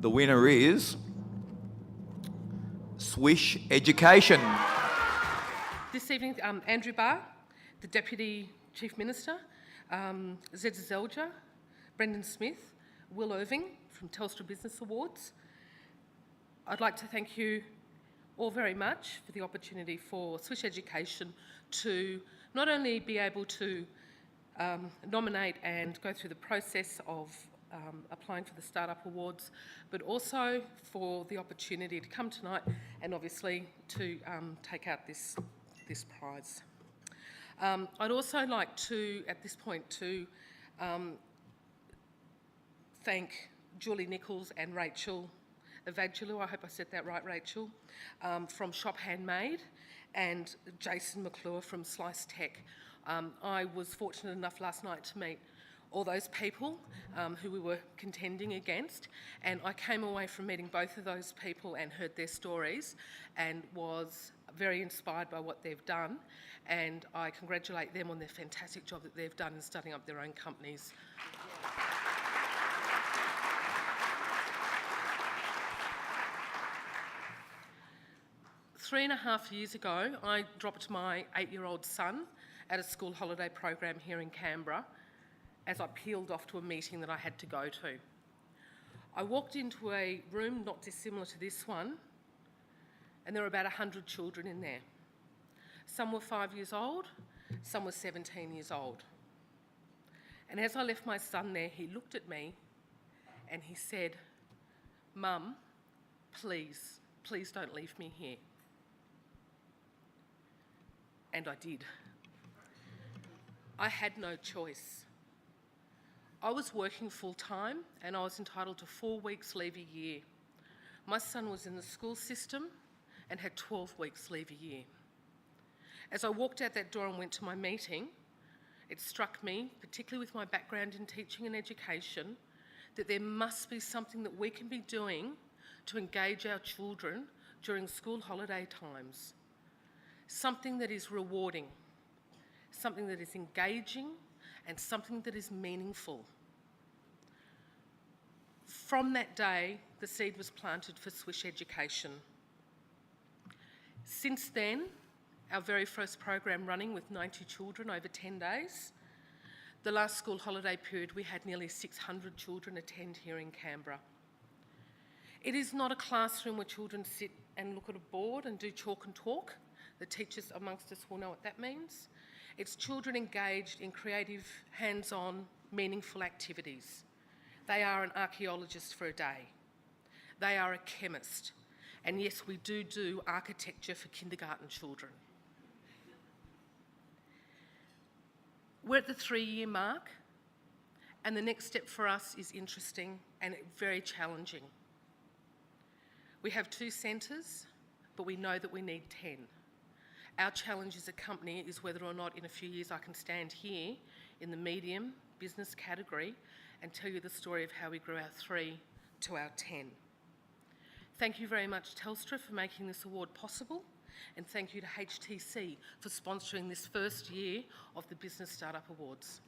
The winner is Swish Education. This evening, Andrew Barr, the Deputy Chief Minister, Zed Zelja, Brendan Smith, Will Irving from Telstra Business Awards. I'd like to thank you all very much for the opportunity for Swish Education to not only be able to nominate and go through the process of applying for the Startup Awards, but also for the opportunity to come tonight and obviously to take out this prize. I'd also like to, at this point, to thank Julie Nichols and Rachel Evangelo, I hope I said that right, Rachel, from Shop Handmade, and Jason McClure from Slice Tech. I was fortunate enough last night to meet all those people who we were contending against, and I came away from meeting both of those people and heard their stories and was very inspired by what they've done, and I congratulate them on their fantastic job that they've done in starting up their own companies. 3.5 years ago, I dropped my 8-year-old son at a school holiday program here in Canberra as I peeled off to a meeting that I had to go to. I walked into a room not dissimilar to this one, and there were about 100 children in there. Some were 5 years old, some were 17 years old. And as I left my son there, he looked at me and he said, "Mum, please don't leave me here." And I did. I had no choice. I was working full-time and I was entitled to 4 weeks leave a year. My son was in the school system and had 12 weeks leave a year. As I walked out that door and went to my meeting, it struck me, particularly with my background in teaching and education, that there must be something that we can be doing to engage our children during school holiday times. Something that is rewarding, something that is engaging, and something that is meaningful. From that day, the seed was planted for Swish Education. Since then, our very first program running with 90 children over 10 days, the last school holiday period we had nearly 600 children attend here in Canberra. It is not a classroom where children sit and look at a board and do chalk and talk. The teachers amongst us will know what that means. It's children engaged in creative, hands-on, meaningful activities. They are an archaeologist for a day. They are a chemist. And yes, we do architecture for kindergarten children. We're at the 3-year mark, and the next step for us is interesting and very challenging. We have 2 centres, but we know that we need 10. Our challenge as a company is whether or not in a few years I can stand here in the medium business category and tell you the story of how we grew our 3 to our 10. Thank you very much, Telstra, for making this award possible, and thank you to HTC for sponsoring this first year of the Business Startup Awards.